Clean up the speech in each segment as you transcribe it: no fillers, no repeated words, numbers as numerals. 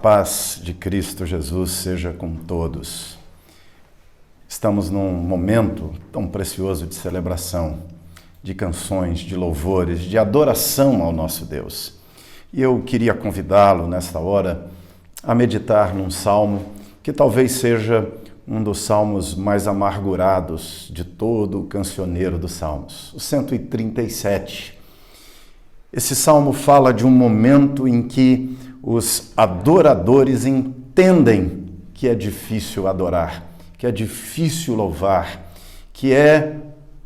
paz de Cristo Jesus seja com todos. Estamos num momento tão precioso de celebração, de canções, de louvores, de adoração ao nosso Deus. E eu queria convidá-lo nesta hora a meditar num salmo que talvez seja um dos salmos mais amargurados de todo o cancioneiro dos salmos, o 137. Esse salmo fala de um momento em que os adoradores entendem que é difícil adorar, que é difícil louvar, que é,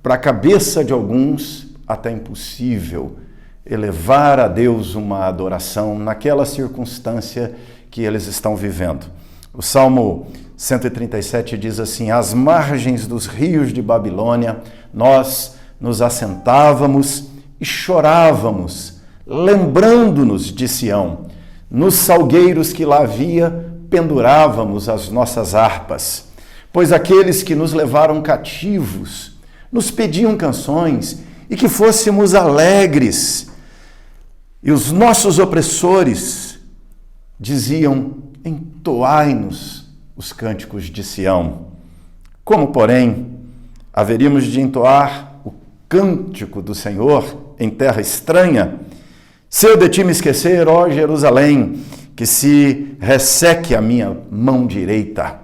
para a cabeça de alguns, até impossível elevar a Deus uma adoração naquela circunstância que eles estão vivendo. O Salmo 137 diz assim: às margens dos rios de Babilônia, nós nos assentávamos e chorávamos, lembrando-nos de Sião. Nos salgueiros que lá havia, pendurávamos as nossas harpas, pois aqueles que nos levaram cativos nos pediam canções e que fôssemos alegres. E os nossos opressores diziam: entoai-nos os cânticos de Sião. Como, porém, haveríamos de entoar o cântico do Senhor em terra estranha? Se eu de ti me esquecer, ó Jerusalém, que se resseque a minha mão direita.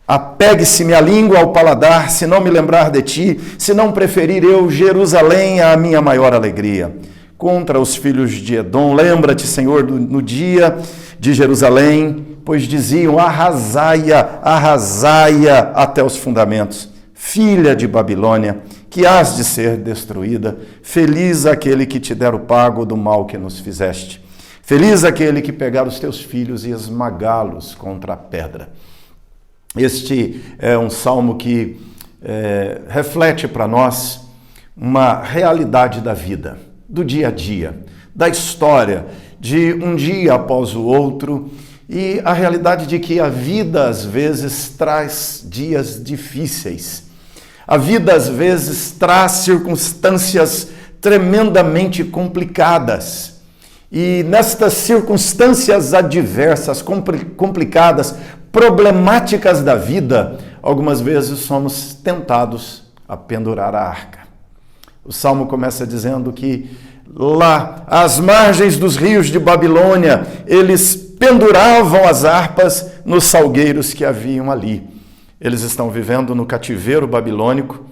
Apegue-se minha língua ao paladar, se não me lembrar de ti, se não preferir eu Jerusalém à minha maior alegria. Contra os filhos de Edom, lembra-te, Senhor, no dia de Jerusalém, pois diziam: arrasai-a, arrasai-a até os fundamentos. Filha de Babilônia, que hás de ser destruída, feliz aquele que te der o pago do mal que nos fizeste. Feliz aquele que pegar os teus filhos e esmagá-los contra a pedra. Este é um salmo que reflete para nós uma realidade da vida, do dia a dia, da história, de um dia após o outro, e a realidade de que a vida às vezes traz dias difíceis. A vida, às vezes, traz circunstâncias tremendamente complicadas. E nestas circunstâncias adversas, complicadas, problemáticas da vida, algumas vezes somos tentados a pendurar a arca. O Salmo começa dizendo que lá, às margens dos rios de Babilônia, eles penduravam as harpas nos salgueiros que haviam ali. Eles estão vivendo no cativeiro babilônico,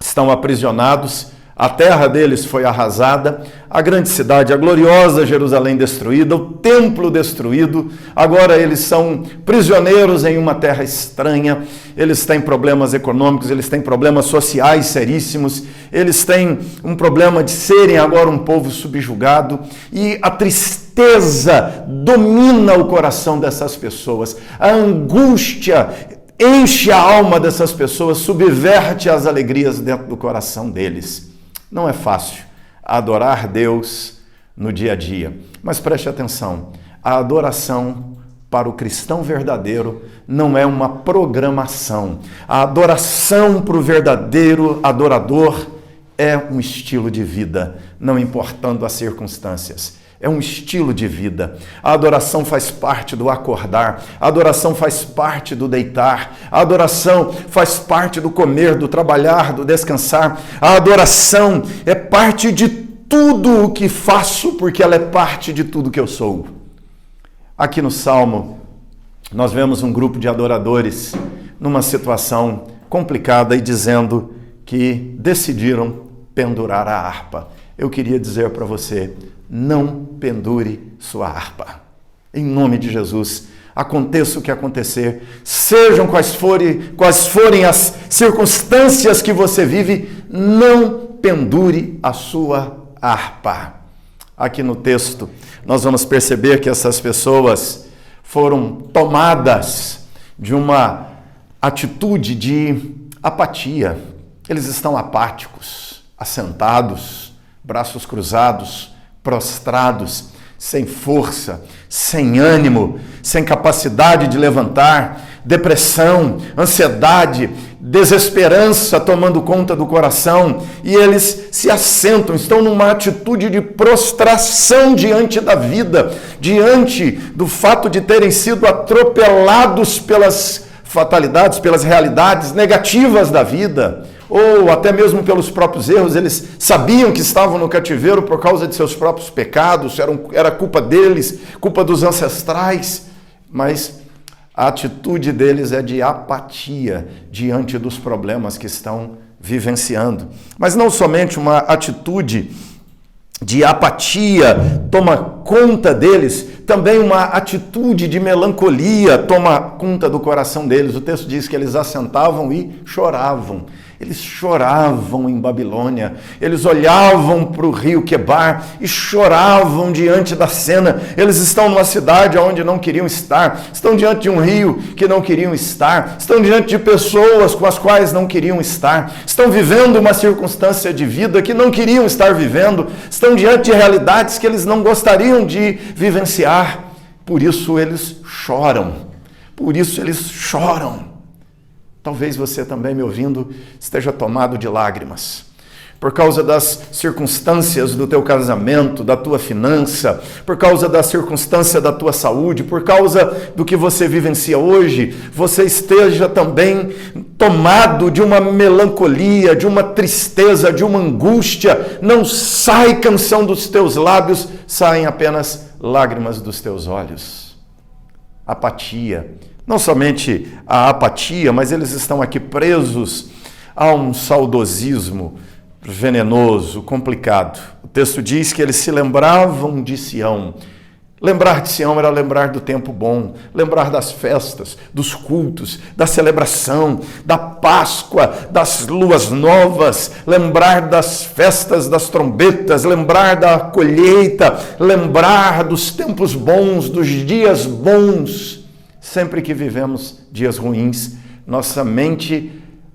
estão aprisionados, a terra deles foi arrasada, a grande cidade, a gloriosa Jerusalém destruída, o templo destruído, agora eles são prisioneiros em uma terra estranha, eles têm problemas econômicos, eles têm problemas sociais seríssimos, eles têm um problema de serem agora um povo subjugado, e a tristeza domina o coração dessas pessoas, a angústia enche a alma dessas pessoas, subverte as alegrias dentro do coração deles. Não é fácil adorar Deus no dia a dia, mas preste atenção, a adoração para o cristão verdadeiro não é uma programação. A adoração para o verdadeiro adorador é um estilo de vida, não importando as circunstâncias. É um estilo de vida. A adoração faz parte do acordar, a adoração faz parte do deitar, a adoração faz parte do comer, do trabalhar, do descansar. A adoração é parte de tudo o que faço, porque ela é parte de tudo que eu sou. Aqui no Salmo, nós vemos um grupo de adoradores numa situação complicada e dizendo que decidiram pendurar a harpa. Eu queria dizer para você: não pendure sua harpa. Em nome de Jesus, aconteça o que acontecer, sejam quais forem as circunstâncias que você vive, não pendure a sua harpa. Aqui no texto, nós vamos perceber que essas pessoas foram tomadas de uma atitude de apatia. Eles estão apáticos, assentados, braços cruzados, prostrados, sem força, sem ânimo, sem capacidade de levantar, depressão, ansiedade, desesperança tomando conta do coração, e eles se assentam, estão numa atitude de prostração diante da vida, diante do fato de terem sido atropelados pelas fatalidades, pelas realidades negativas da vida, ou até mesmo pelos próprios erros. Eles sabiam que estavam no cativeiro por causa de seus próprios pecados, era culpa deles, culpa dos ancestrais, mas a atitude deles é de apatia diante dos problemas que estão vivenciando. Mas não somente uma atitude de apatia toma conta deles, também uma atitude de melancolia toma conta do coração deles. O texto diz que eles assentavam e choravam. Eles choravam em Babilônia, eles olhavam para o rio Quebar e choravam diante da cena. Eles estão numa cidade onde não queriam estar, estão diante de um rio que não queriam estar, estão diante de pessoas com as quais não queriam estar, estão vivendo uma circunstância de vida que não queriam estar vivendo, estão diante de realidades que eles não gostariam de vivenciar. Por isso eles choram, por isso eles choram. Talvez você também, me ouvindo, esteja tomado de lágrimas por causa das circunstâncias do teu casamento, da tua finança, por causa da circunstância da tua saúde, por causa do que você vivencia hoje. Você esteja também tomado de uma melancolia, de uma tristeza, de uma angústia. Não sai canção dos teus lábios, saem apenas lágrimas dos teus olhos. Apatia. Não somente a apatia, mas eles estão aqui presos a um saudosismo venenoso, complicado. O texto diz que eles se lembravam de Sião. Lembrar de Sião era lembrar do tempo bom, lembrar das festas, dos cultos, da celebração, da Páscoa, das luas novas, lembrar das festas das trombetas, lembrar da colheita, lembrar dos tempos bons, dos dias bons. Sempre que vivemos dias ruins, nossa mente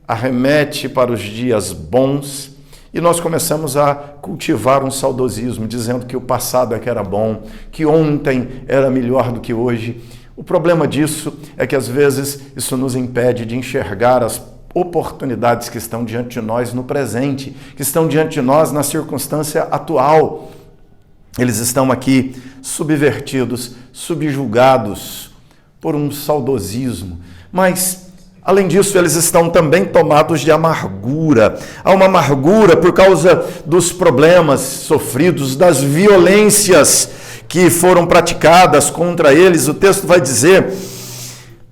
arremete para os dias bons e nós começamos a cultivar um saudosismo, dizendo que o passado é que era bom, que ontem era melhor do que hoje. O problema disso é que às vezes isso nos impede de enxergar as oportunidades que estão diante de nós no presente, que estão diante de nós na circunstância atual. Eles estão aqui subvertidos, subjugados por um saudosismo, mas além disso eles estão também tomados de amargura. Há uma amargura por causa dos problemas sofridos, das violências que foram praticadas contra eles. O texto vai dizer,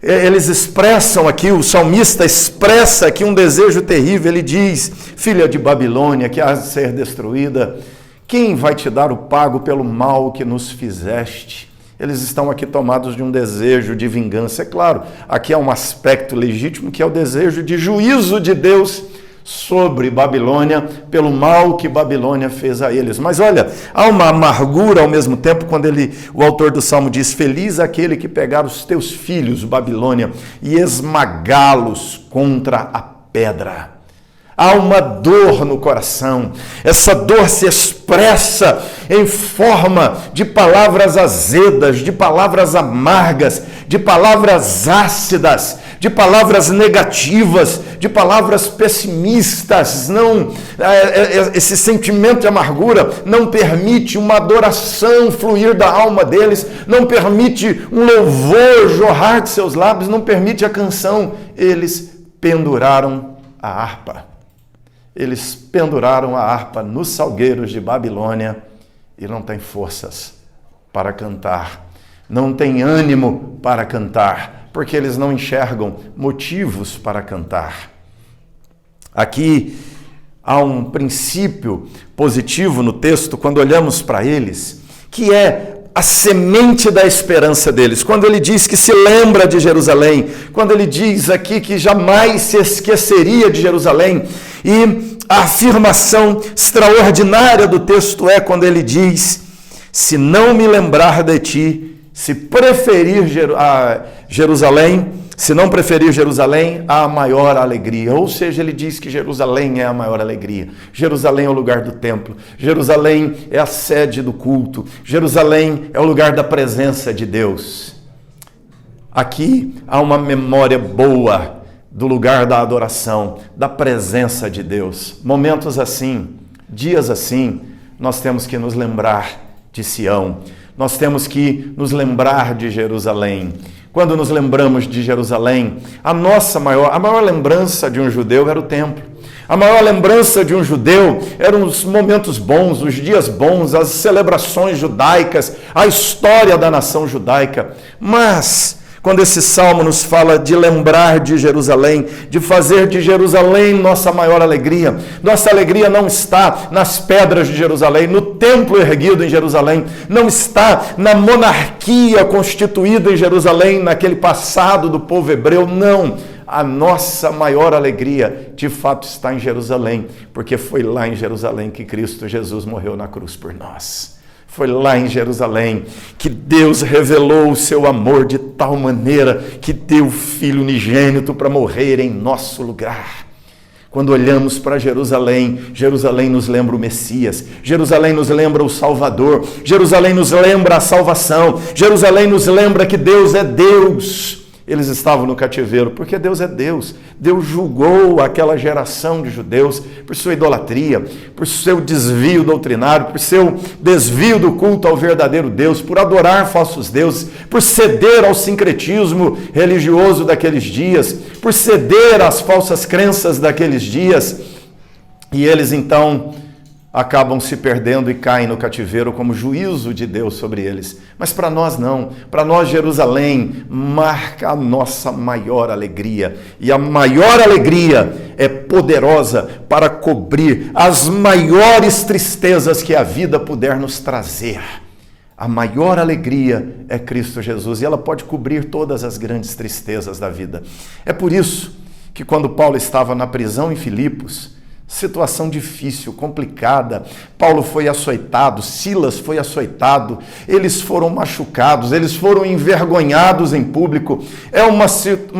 eles expressam aqui, o salmista expressa aqui um desejo terrível. Ele diz: filha de Babilônia, que há de ser destruída, quem vai te dar o pago pelo mal que nos fizeste? Eles estão aqui tomados de um desejo de vingança. É claro, aqui há um aspecto legítimo, que é o desejo de juízo de Deus sobre Babilônia, pelo mal que Babilônia fez a eles. Mas olha, há uma amargura ao mesmo tempo, quando o autor do Salmo diz: feliz aquele que pegar os teus filhos, Babilônia, e esmagá-los contra a pedra. Há uma dor no coração. Essa dor se expressa em forma de palavras azedas, de palavras amargas, de palavras ácidas, de palavras negativas, de palavras pessimistas. Esse sentimento de amargura não permite uma adoração fluir da alma deles, não permite um louvor jorrar de seus lábios, não permite a canção. Eles penduraram a harpa. Eles penduraram a harpa nos salgueiros de Babilônia e não têm forças para cantar, não têm ânimo para cantar, porque eles não enxergam motivos para cantar. Aqui há um princípio positivo no texto, quando olhamos para eles, que é a semente da esperança deles. Quando ele diz que se lembra de Jerusalém, quando ele diz aqui que jamais se esqueceria de Jerusalém, e a afirmação extraordinária do texto é quando ele diz: se não me lembrar de ti, se preferir Jerusalém, se não preferir Jerusalém, há a maior alegria. Ou seja, ele diz que Jerusalém é a maior alegria. Jerusalém é o lugar do templo. Jerusalém é a sede do culto. Jerusalém é o lugar da presença de Deus. Aqui há uma memória boa do lugar da adoração, da presença de Deus. Momentos assim, dias assim, nós temos que nos lembrar de Sião. Nós temos que nos lembrar de Jerusalém. Quando nos lembramos de Jerusalém, a maior lembrança de um judeu era o templo. A maior lembrança de um judeu eram os momentos bons, os dias bons, as celebrações judaicas, a história da nação judaica. Mas quando esse salmo nos fala de lembrar de Jerusalém, de fazer de Jerusalém nossa maior alegria, nossa alegria não está nas pedras de Jerusalém, no templo erguido em Jerusalém, não está na monarquia constituída em Jerusalém, naquele passado do povo hebreu, não. A nossa maior alegria, de fato, está em Jerusalém, porque foi lá em Jerusalém que Cristo Jesus morreu na cruz por nós. Foi lá em Jerusalém que Deus revelou o seu amor de tal maneira que deu o Filho unigênito para morrer em nosso lugar. Quando olhamos para Jerusalém, Jerusalém nos lembra o Messias, Jerusalém nos lembra o Salvador, Jerusalém nos lembra a salvação, Jerusalém nos lembra que Deus é Deus. Eles estavam no cativeiro, porque Deus é Deus. Deus julgou aquela geração de judeus por sua idolatria, por seu desvio doutrinário, por seu desvio do culto ao verdadeiro Deus, por adorar falsos deuses, por ceder ao sincretismo religioso daqueles dias, por ceder às falsas crenças daqueles dias. E eles então acabam se perdendo e caem no cativeiro como juízo de Deus sobre eles. Mas para nós não. Para nós, Jerusalém marca a nossa maior alegria. E a maior alegria é poderosa para cobrir as maiores tristezas que a vida puder nos trazer. A maior alegria é Cristo Jesus e ela pode cobrir todas as grandes tristezas da vida. É por isso que quando Paulo estava na prisão em Filipos, situação difícil, complicada. Paulo foi açoitado, Silas foi açoitado, eles foram machucados, eles foram envergonhados em público. É uma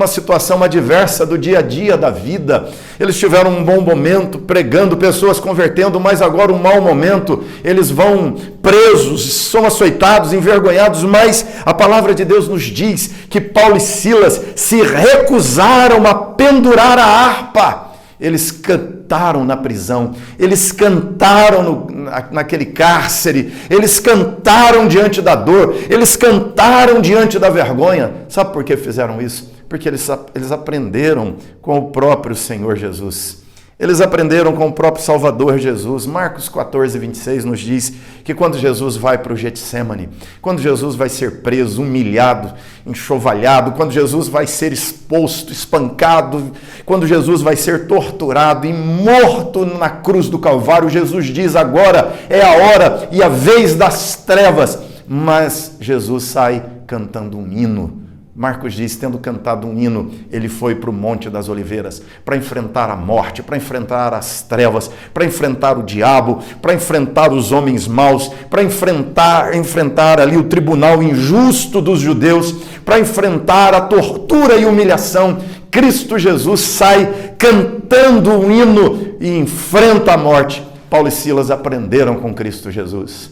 situação adversa do dia a dia da vida. Eles tiveram um bom momento pregando, pessoas convertendo, mas agora um mau momento. Eles vão presos, são açoitados, envergonhados, mas a palavra de Deus nos diz que Paulo e Silas se recusaram a pendurar a harpa. Eles cantaram na prisão, eles cantaram naquele cárcere, eles cantaram diante da dor, eles cantaram diante da vergonha. Sabe por que fizeram isso? Porque eles aprenderam com o próprio Senhor Jesus. Eles aprenderam com o próprio Salvador Jesus. Marcos 14, 26 nos diz que quando Jesus vai para o Getsemane, quando Jesus vai ser preso, humilhado, enxovalhado, quando Jesus vai ser exposto, espancado, quando Jesus vai ser torturado e morto na cruz do Calvário, Jesus diz: agora é a hora e a vez das trevas. Mas Jesus sai cantando um hino. Marcos diz, tendo cantado um hino, ele foi para o Monte das Oliveiras para enfrentar a morte, para enfrentar as trevas, para enfrentar o diabo, para enfrentar os homens maus, para enfrentar ali o tribunal injusto dos judeus, para enfrentar a tortura e humilhação. Cristo Jesus sai cantando um hino e enfrenta a morte. Paulo e Silas aprenderam com Cristo Jesus.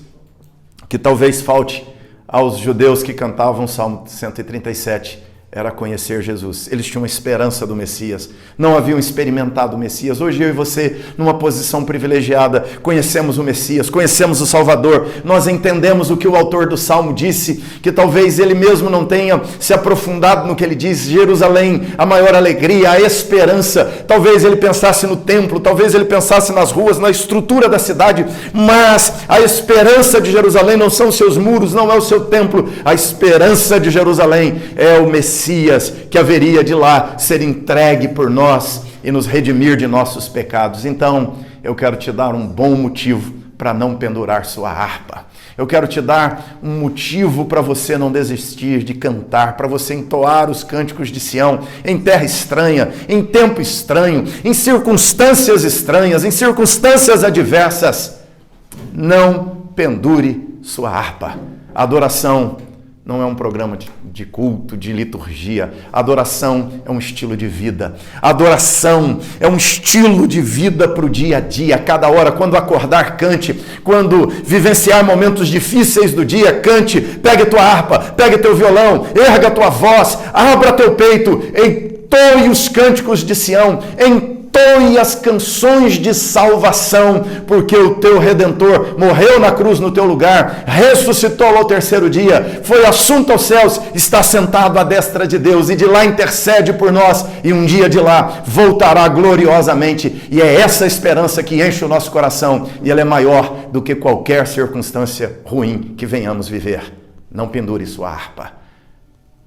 Que talvez falte aos judeus que cantavam o Salmo 137, era conhecer Jesus. Eles tinham esperança do Messias, não haviam experimentado o Messias. Hoje eu e você, numa posição privilegiada, conhecemos o Messias, conhecemos o Salvador, nós entendemos o que o autor do Salmo disse, que talvez ele mesmo não tenha se aprofundado no que ele diz. Jerusalém, a maior alegria, a esperança. Talvez ele pensasse no templo, talvez ele pensasse nas ruas, na estrutura da cidade, mas a esperança de Jerusalém não são os seus muros, não é o seu templo. A esperança de Jerusalém é o Messias, que haveria de lá ser entregue por nós e nos redimir de nossos pecados. Então, eu quero te dar um bom motivo para não pendurar sua harpa. Eu quero te dar um motivo para você não desistir de cantar, para você entoar os cânticos de Sião em terra estranha, em tempo estranho, em circunstâncias estranhas, em circunstâncias adversas. Não pendure sua harpa. A adoração não é um programa de culto, de liturgia. Adoração é um estilo de vida. Adoração é um estilo de vida para o dia a dia. Cada hora, quando acordar, cante. Quando vivenciar momentos difíceis do dia, cante. Pegue tua harpa, pegue teu violão, erga tua voz, abra teu peito, entoe os cânticos de Sião, entoe as canções de salvação, porque o teu Redentor morreu na cruz no teu lugar, ressuscitou ao terceiro dia, foi assunto aos céus, está sentado à destra de Deus e de lá intercede por nós e um dia de lá voltará gloriosamente. E é essa esperança que enche o nosso coração e ela é maior do que qualquer circunstância ruim que venhamos viver. Não pendure sua harpa.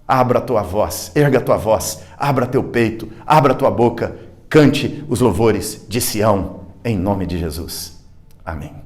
Abra a tua voz, erga a tua voz, abra teu peito, abra a tua boca, cante os louvores de Sião, em nome de Jesus. Amém.